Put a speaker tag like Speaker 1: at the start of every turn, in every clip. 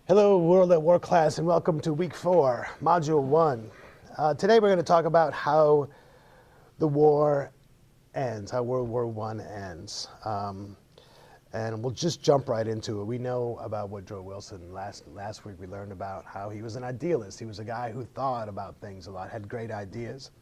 Speaker 1: Hello, World at War class, and welcome to week 4, module 1. Today we're going to talk about how the war ends, how World War I ends. And we'll just jump right into it. We know about Woodrow Wilson. Last week we learned about how he was an idealist. He was a guy who thought about things a lot, had great ideas.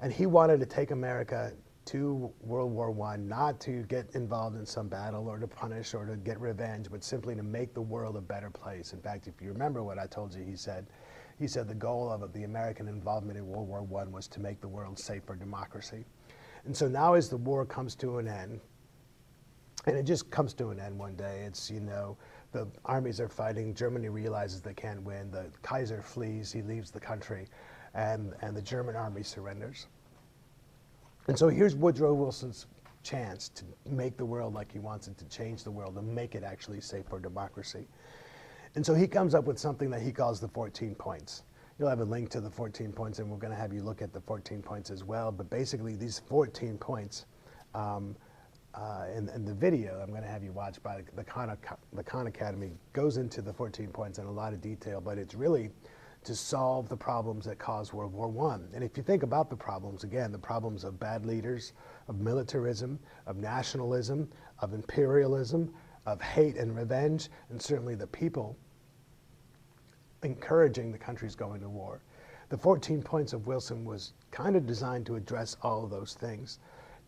Speaker 1: And he wanted to take America to World War I, not to get involved in some battle or to punish or to get revenge, but simply to make the world a better place. In fact, if you remember what I told you, he said the goal of the American involvement in World War I was to make the world safe for democracy. And so now as the war comes to an end, and it just comes to an end one day, it's, the armies are fighting, Germany realizes they can't win, the Kaiser flees, he leaves the country, and the German army surrenders. And so here's Woodrow Wilson's chance to make the world like he wants it, to change the world, and make it actually safe for democracy. And so he comes up with something that he calls the 14 points. You'll have a link to the 14 points, and we're going to have you look at the 14 points as well. But basically, these 14 points in the video I'm going to have you watch by the Khan Academy goes into the 14 points in a lot of detail, but it's really to solve the problems that caused World War I. And if you think about the problems, again, the problems of bad leaders, of militarism, of nationalism, of imperialism, of hate and revenge, and certainly the people encouraging the countries going to war. The 14 points of Wilson was kind of designed to address all of those things,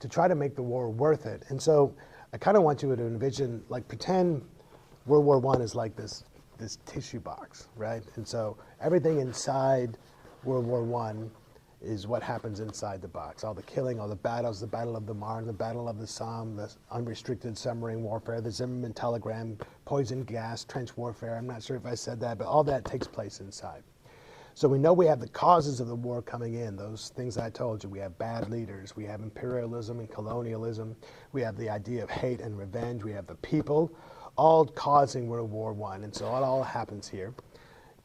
Speaker 1: to try to make the war worth it. And so I kind of want you to envision, like, pretend World War I is like this tissue box, right? And so everything inside World War I is what happens inside the box. All the killing, all the battles, the Battle of the Marne, the Battle of the Somme, the unrestricted submarine warfare, the Zimmermann telegram, poison gas, trench warfare. I'm not sure if I said that, but all that takes place inside. So we know we have the causes of the war coming in, those things I told you. We have bad leaders, we have imperialism and colonialism, we have the idea of hate and revenge, we have the people, all causing World War I. And so it all happens here.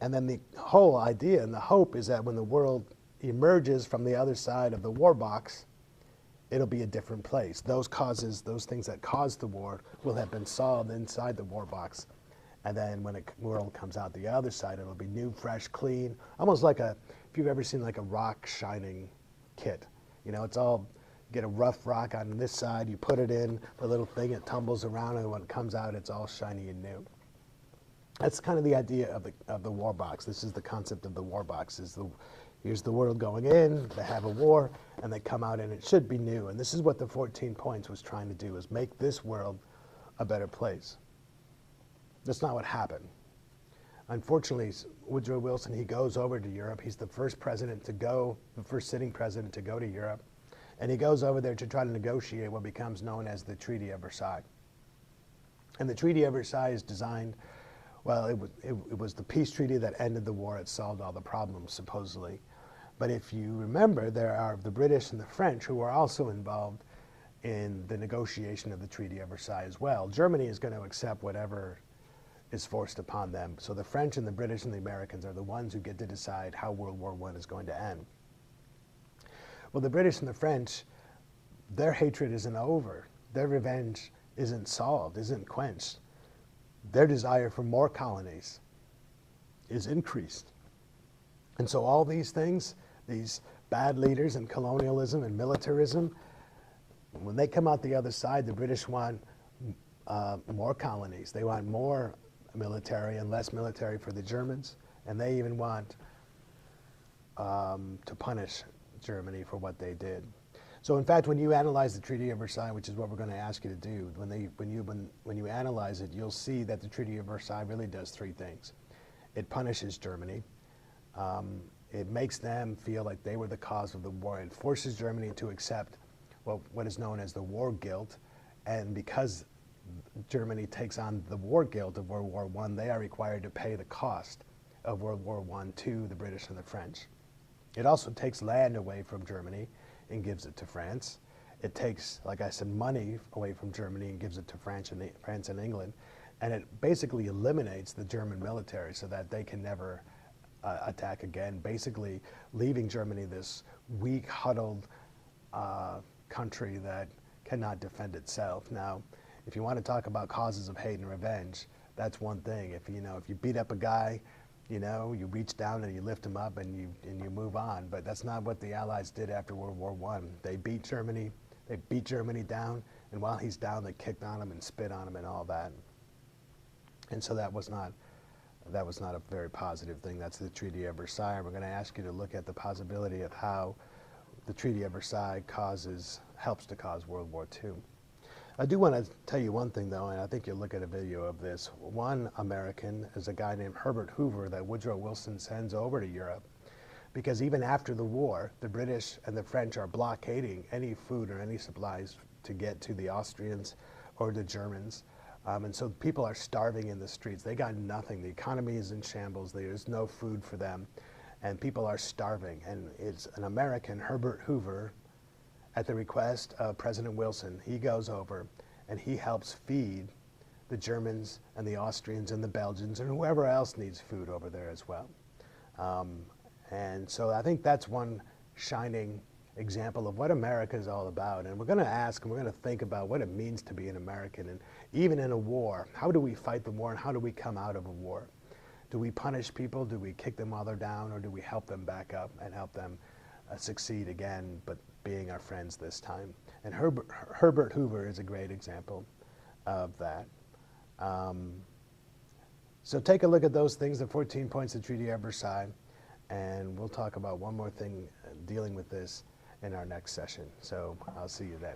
Speaker 1: And then the whole idea and the hope is that when the world emerges from the other side of the war box, it'll be a different place. Those causes, those things that caused the war will have been solved inside the war box. And then when the world comes out the other side, it'll be new, fresh, clean, almost like if you've ever seen like a rock shining kit. It's all, get a rough rock on this side, you put it in the little thing, it tumbles around, and when it comes out, it's all shiny and new. That's kind of the idea of the war box. This is the concept of the war box. Here's the world going in, they have a war, and they come out, and it should be new. And this is what the 14 points was trying to do, is make this world a better place. That's not what happened. Unfortunately, Woodrow Wilson, he goes over to Europe. He's the first sitting president to go to Europe. And he goes over there to try to negotiate what becomes known as the Treaty of Versailles. And the Treaty of Versailles is designed, well, it was the peace treaty that ended the war. It solved all the problems, supposedly. But if you remember, there are the British and the French who are also involved in the negotiation of the Treaty of Versailles as well. Germany is going to accept whatever is forced upon them. So the French and the British and the Americans are the ones who get to decide how World War I is going to end. Well, the British and the French, their hatred isn't over. Their revenge isn't solved, isn't quenched. Their desire for more colonies is increased. And so all these things, these bad leaders and colonialism and militarism, when they come out the other side, the British want more colonies. They want more military and less military for the Germans. And they even want to punish Germany for what they did. So in fact, when you analyze the Treaty of Versailles, which is what we're going to ask you to do, when you analyze it, you'll see that the Treaty of Versailles really does three things. It punishes Germany. It makes them feel like they were the cause of the war. It forces Germany to accept what is known as the war guilt. And because Germany takes on the war guilt of World War I, they are required to pay the cost of World War I to the British and the French. It also takes land away from Germany and gives it to France. It takes, like I said, money away from Germany and gives it to France and England. And it basically eliminates the German military so that they can never attack again, basically leaving Germany this weak, huddled country that cannot defend itself. Now, if you want to talk about causes of hate and revenge, that's one thing. If you beat up a guy, you reach down and you lift him up and you move on. But that's not what the Allies did after World War I. They beat Germany down, and while he's down, they kicked on him and spit on him and all that. And so that was not a very positive thing. That's the Treaty of Versailles. We're going to ask you to look at the possibility of how the Treaty of Versailles helps to cause World War II. I do want to tell you one thing, though, and I think you'll look at a video of this. One American is a guy named Herbert Hoover that Woodrow Wilson sends over to Europe, because even after the war, the British and the French are blockading any food or any supplies to get to the Austrians or the Germans. And so people are starving in the streets. They got nothing. The economy is in shambles. There's no food for them, and people are starving. And it's an American, Herbert Hoover, at the request of President Wilson, he goes over and he helps feed the Germans and the Austrians and the Belgians and whoever else needs food over there as well. And so I think that's one shining example of what America is all about. And we're going to ask and we're going to think about what it means to be an American. And even in a war, how do we fight the war and how do we come out of a war? Do we punish people? Do we kick them while they're down? Or do we help them back up and help them succeed again, but being our friends this time? And Herbert Hoover is a great example of that. So take a look at those things, the 14 points of Treaty of Versailles, and we'll talk about one more thing dealing with this in our next session. So I'll see you then.